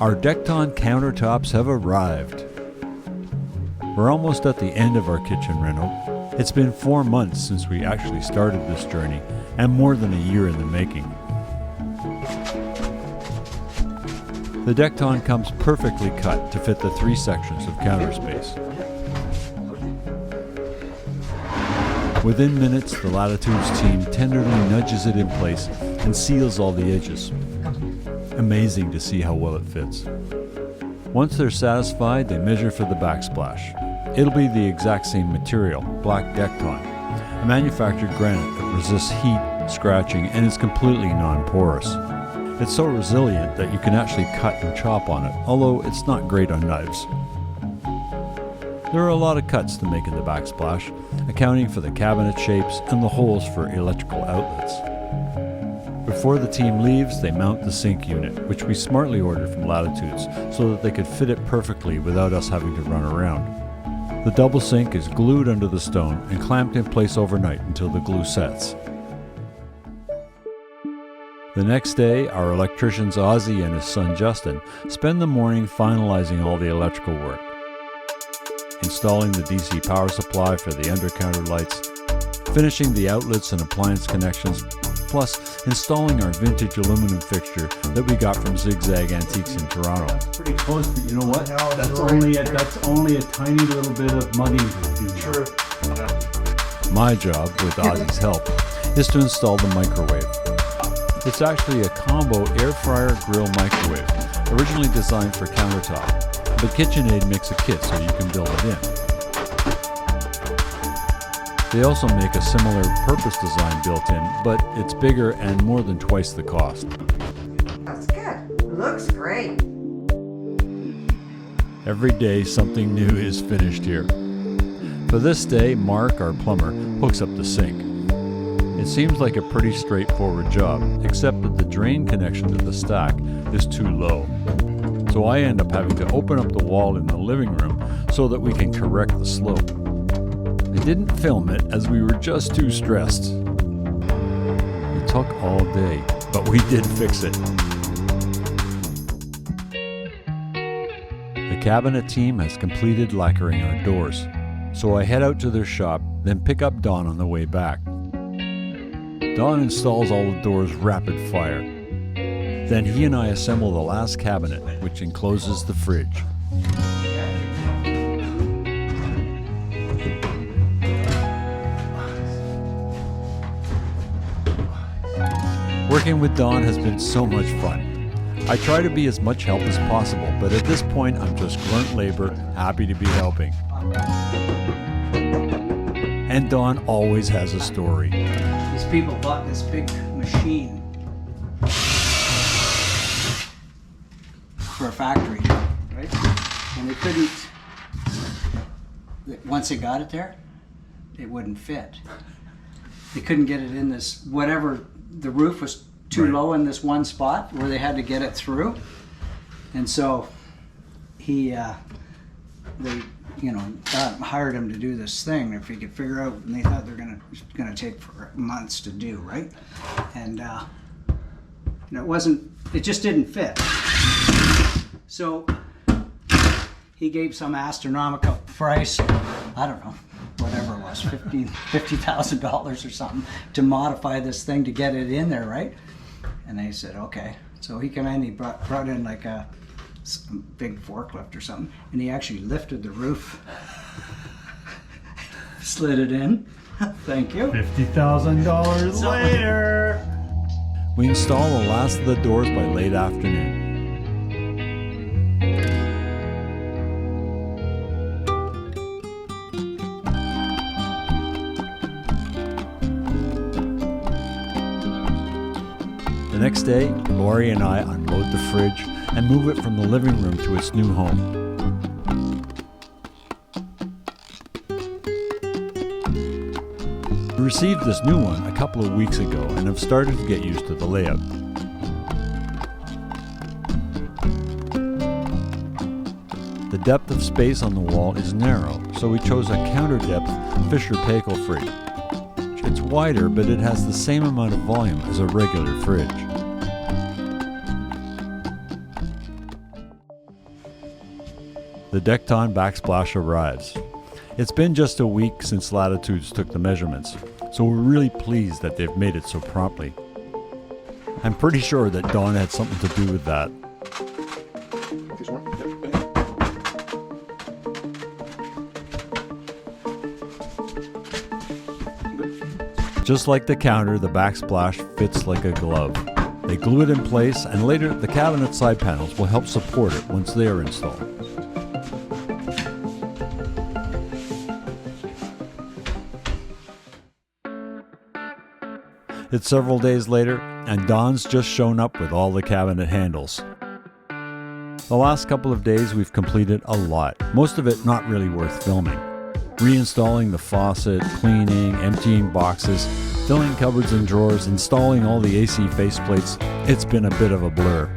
Our Dekton countertops have arrived. We're almost at the end of our kitchen reno. It's been 4 months since we actually started this journey, and more than a year in the making. The Dekton comes perfectly cut to fit the 3 sections of counter space. Within minutes, the Latitudes team tenderly nudges it in place and seals all the edges. Amazing to see how well it fits. Once they're satisfied, they measure for the backsplash. It'll be the exact same material, black Dekton, a manufactured granite that resists heat, scratching, and is completely non-porous. It's so resilient that you can actually cut and chop on it, although it's not great on knives. There are a lot of cuts to make in the backsplash, accounting for the cabinet shapes and the holes for electrical outlets. Before the team leaves, they mount the sink unit, which we smartly ordered from Latitudes so that they could fit it perfectly without us having to run around. The double sink is glued under the stone and clamped in place overnight until the glue sets. The next day, our electricians Ozzy and his son Justin spend the morning finalizing all the electrical work, installing the DC power supply for the under-counter lights, finishing the outlets and appliance connections, plus installing our vintage aluminum fixture that we got from Zigzag Antiques in Toronto. That's pretty close, but you know what? That's only a tiny little bit of mudding to do. Sure. My job, with Ozzy's help, is to install the microwave. It's actually a combo air fryer grill microwave, originally designed for countertop, but KitchenAid makes a kit so you can build it in. They also make a similar purpose design built-in, but it's bigger and more than twice the cost. That's good. Looks great. Every day something new is finished here. For this day, Mark, our plumber, hooks up the sink. It seems like a pretty straightforward job, except that the drain connection to the stack is too low. So I end up having to open up the wall in the living room so that we can correct the slope. I didn't film it as we were just too stressed. It took all day, but we did fix it. The cabinet team has completed lacquering our doors, so I head out to their shop, then pick up Don on the way back. Don installs all the doors rapid fire. Then he and I assemble the last cabinet, which encloses the fridge. Working with Don has been so much fun. I try to be as much help as possible, but at this point I'm just grunt labor, happy to be helping. And Don always has a story. These people bought this big machine for a factory, right? And they couldn't, once they got it there, it wouldn't fit. They couldn't get it in this, whatever, the roof was too low in this one spot where they had to get it through. And so hired him to do this thing if he could figure out, and they thought they're gonna take for months to do, right? And it just didn't fit. So he gave some astronomical price, I don't know, whatever it was, $50,000 or something, to modify this thing to get it in there, right? And they said, okay. So he came in, he brought in like a big forklift or something, and he actually lifted the roof, slid it in. Thank you. $50,000 later. We install the last of the doors by late afternoon. The next day, Lori and I unload the fridge and move it from the living room to its new home. We received this new one a couple of weeks ago and have started to get used to the layout. The depth of space on the wall is narrow, so we chose a counter-depth Fisher-Paykel fridge. It's wider, but it has the same amount of volume as a regular fridge. the Dekton backsplash arrives. It's been just a week since Latitudes took the measurements, so we're really pleased that they've made it so promptly. I'm pretty sure that Don had something to do with that. Just like the counter, the backsplash fits like a glove. They glue it in place, and later the cabinet side panels will help support it once they are installed. It's several days later, and Don's just shown up with all the cabinet handles. The last couple of days we've completed a lot, most of it not really worth filming. Reinstalling the faucet, cleaning, emptying boxes, filling cupboards and drawers, installing all the AC faceplates, it's been a bit of a blur.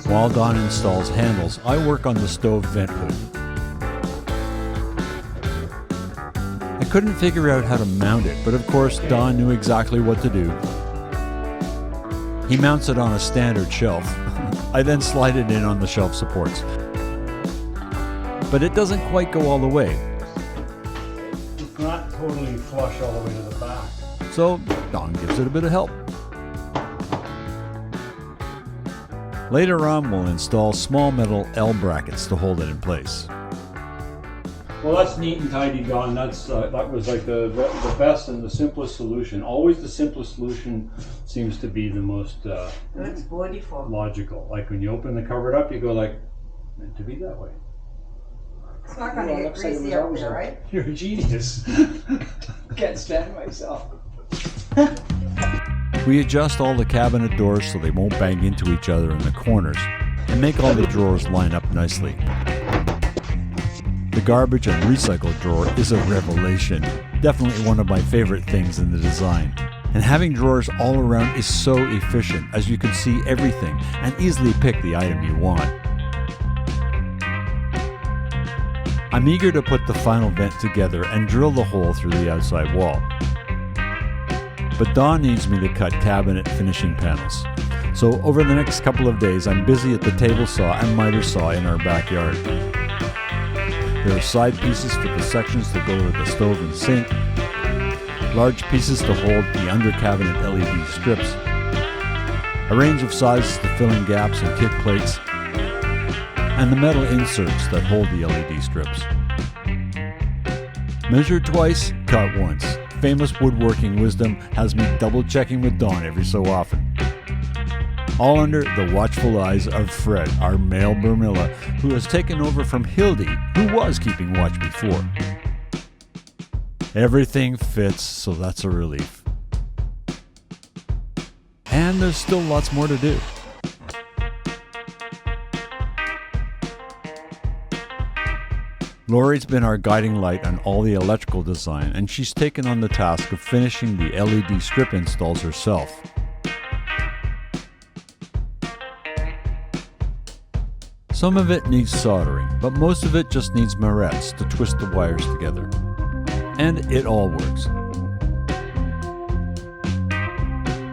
While Don installs handles, I work on the stove vent hood. I couldn't figure out how to mount it, but of course Don knew exactly what to do. He mounts it on a standard shelf. I then slide it in on the shelf supports. But it doesn't quite go all the way. It's not totally flush all the way to the back. So Don gives it a bit of help. Later on, we'll install small metal L brackets to hold it in place. Well, that's neat and tidy, Don. That was like the best and the simplest solution. Always the simplest solution seems to be the most It looks beautiful. logical. Like when you open the cupboard up, you go like, meant to be that way. It's not going to get greasy up there, right? You're a genius. Can't stand myself. We adjust all the cabinet doors so they won't bang into each other in the corners, and make all the drawers line up nicely. The garbage and recycle drawer is a revelation. Definitely one of my favorite things in the design. And having drawers all around is so efficient, as you can see everything and easily pick the item you want. I'm eager to put the final vent together and drill the hole through the outside wall. But Don needs me to cut cabinet finishing panels. So over the next couple of days, I'm busy at the table saw and miter saw in our backyard. There are side pieces for the sections that go to the stove and sink, large pieces to hold the under cabinet LED strips, a range of sizes to fill in gaps and kick plates, and the metal inserts that hold the LED strips. Measure twice, cut once. Famous woodworking wisdom has me double checking with Don every so often. All under the watchful eyes of Fred, our male Burmilla, who has taken over from Hildy, who was keeping watch before. Everything fits, so that's a relief. And there's still lots more to do. Lori's been our guiding light on all the electrical design, and she's taken on the task of finishing the LED strip installs herself. Some of it needs soldering, but most of it just needs marrettes to twist the wires together. And it all works.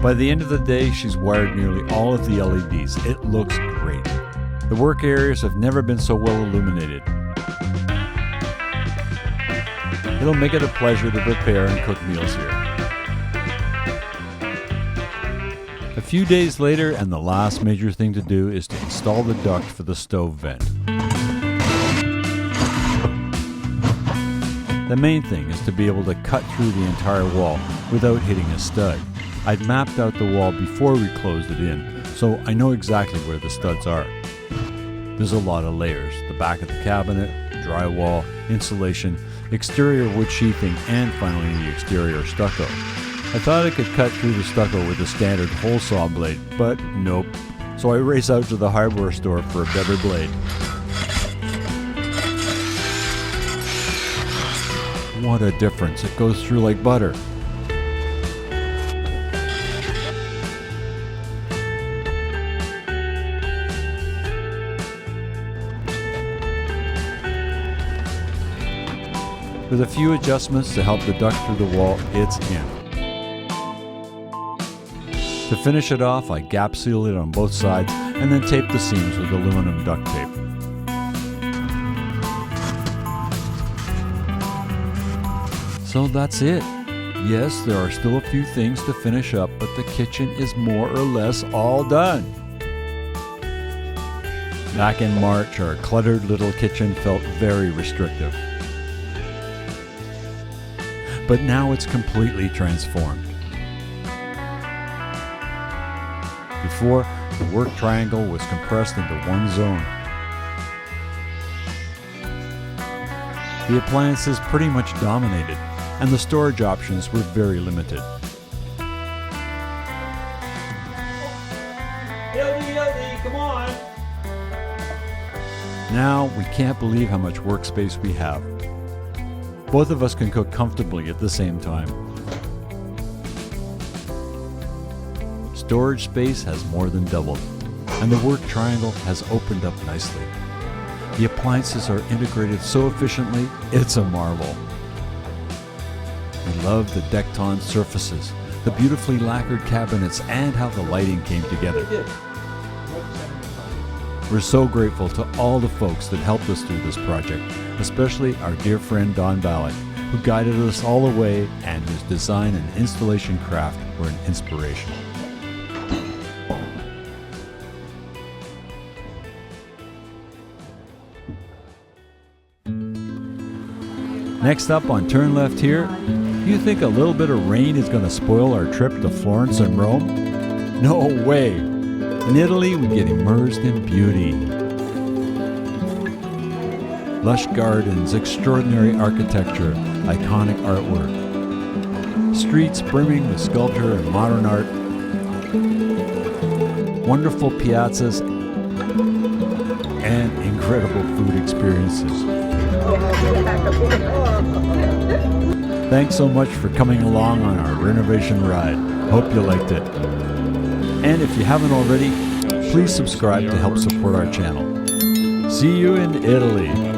By the end of the day, she's wired nearly all of the LEDs. It looks great. The work areas have never been so well illuminated. It'll make it a pleasure to prepare and cook meals here. A few days later, and the last major thing to do is to install the duct for the stove vent. The main thing is to be able to cut through the entire wall without hitting a stud. I'd mapped out the wall before we closed it in, so I know exactly where the studs are. There's a lot of layers: the back of the cabinet, drywall, insulation, exterior wood sheathing, and finally the exterior stucco. I thought I could cut through the stucco with a standard hole saw blade, but nope. So I race out to the hardware store for a better blade. What a difference, it goes through like butter. With a few adjustments to help the duct through the wall, it's in. To finish it off, I gap seal it on both sides and then tape the seams with aluminum duct tape. So that's it. Yes, there are still a few things to finish up, but the kitchen is more or less all done. Back in March, our cluttered little kitchen felt very restrictive. But now it's completely transformed. Before, the work triangle was compressed into one zone. The appliances pretty much dominated, and the storage options were very limited. Hildy, come on! Now, we can't believe how much workspace we have. Both of us can cook comfortably at the same time. Storage space has more than doubled, and the work triangle has opened up nicely. The appliances are integrated so efficiently, it's a marvel. We love the Decton surfaces, the beautifully lacquered cabinets, and how the lighting came together. We're so grateful to all the folks that helped us through this project, especially our dear friend Don Ballard, who guided us all the way, and whose design and installation craft were an inspiration. Next up on Turn Left here, you think a little bit of rain is going to spoil our trip to Florence and Rome? No way! In Italy, we get immersed in beauty. Lush gardens, extraordinary architecture, iconic artwork. Streets brimming with sculpture and modern art. Wonderful piazzas and incredible food experiences. Thanks so much for coming along on our renovation ride. Hope you liked it. And if you haven't already, please subscribe to help support our channel. See you in Italy.